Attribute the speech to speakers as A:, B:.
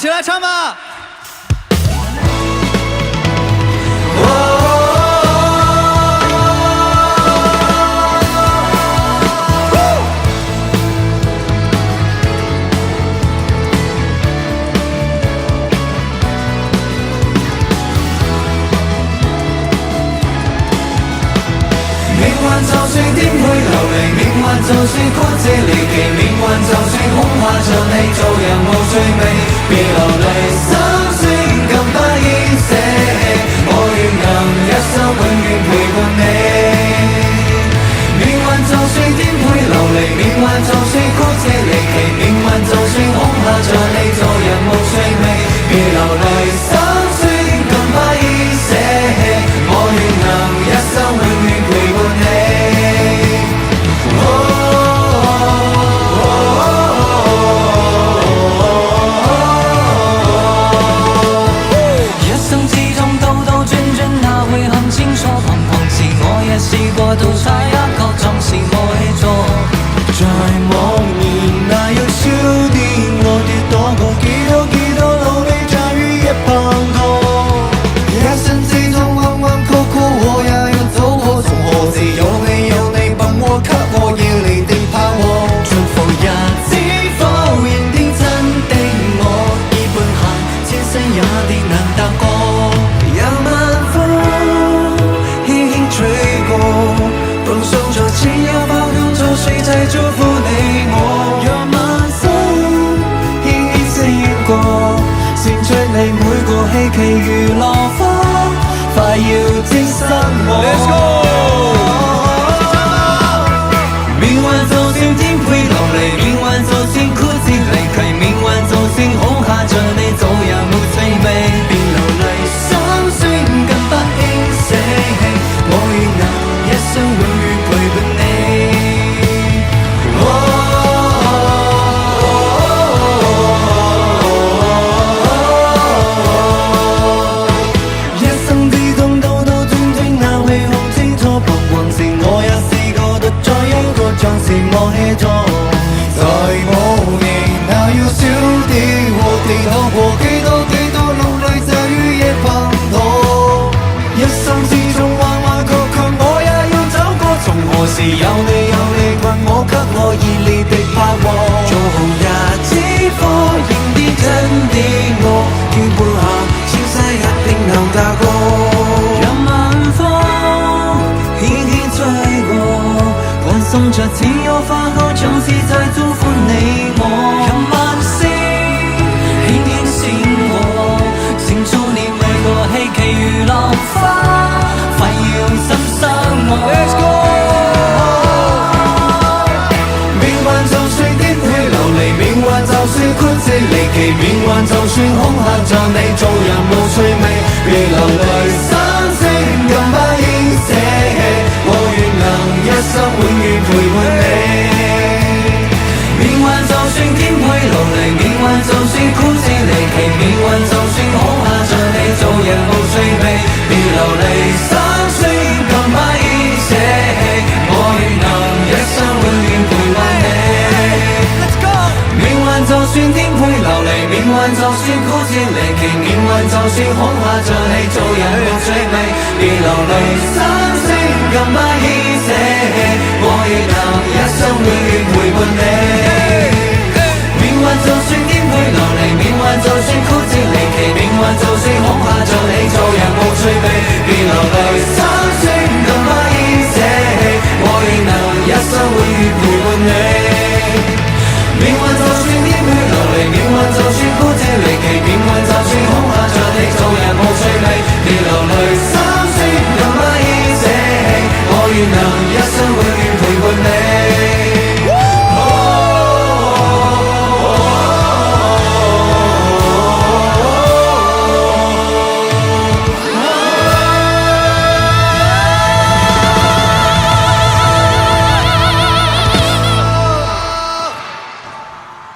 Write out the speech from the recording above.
A: 起来唱吧。
B: 就算顛沛流離，命運就算曲折離奇，命運就算恐嚇着你，做人無趣味，別流淚心酸，更不應捨棄。我願能一生永遠陪伴你。命運就算顛沛流離，命運就算曲折離奇，命運就算恐嚇着你，做人無趣味，別流淚心酸，更不應捨棄。我願能一生永遠陪伴你。試過到下一個總是愛錯，在茫然那要少啲，我跌倒過幾多努力，終於一碰過。一生之中彎彎曲曲，我也要走過，從何時有你笨我給我要你的盼望。祝福日子否認天真的我，一半行千世也跌難踏過。讓晚風輕輕吹過，放鬆着只有爆動做誰在祝福你我。讓晚風輕輕閃過，閃出你每個希冀如落花，快要蒸散我。命運就算顛沛流離，命運就算曲折離奇，命運就算恐嚇着你，做人無趣味，別流淚心酸，更不應捨棄。我願能一生永遠陪伴你。一生之中兜兜轉轉，眼淚看清楚，彷徨時我也試過獨在一個像是我氣錯。在無形那要少啲，我地透過幾多努力，就於一碰到。一生之中彎彎曲曲，我也要走過，從何時有你困我，給我熱烈的盼望。做紅日子火焰啲真啲我，肩背下千世一定能踏過。讓晚風輕輕吹過，關心着只有花開，總是在祝福你我。讓晚星輕輕閃過，閃出你每個希冀如落花，快要心生我。Let's go！ 命運就算顛沛流離，命運就算曲折離奇，命運就算恐嚇着你，做人無趣味，別流淚心聲，更不應捨棄。我願能一生永遠陪伴你。命運就算顛沛流離，命運就算曲折離奇，命運就算恐嚇着你，做人無趣味，別流離心酸，更不應捨棄。我願能一生永遠陪伴你。Let's go！ 命運就算顛沛流離，命運就算曲折離奇，命運就算恐嚇着你，做人無趣味，別流淚心聲，更不應捨棄。我願能一生永遠陪伴你。命運就算顛沛流離，命運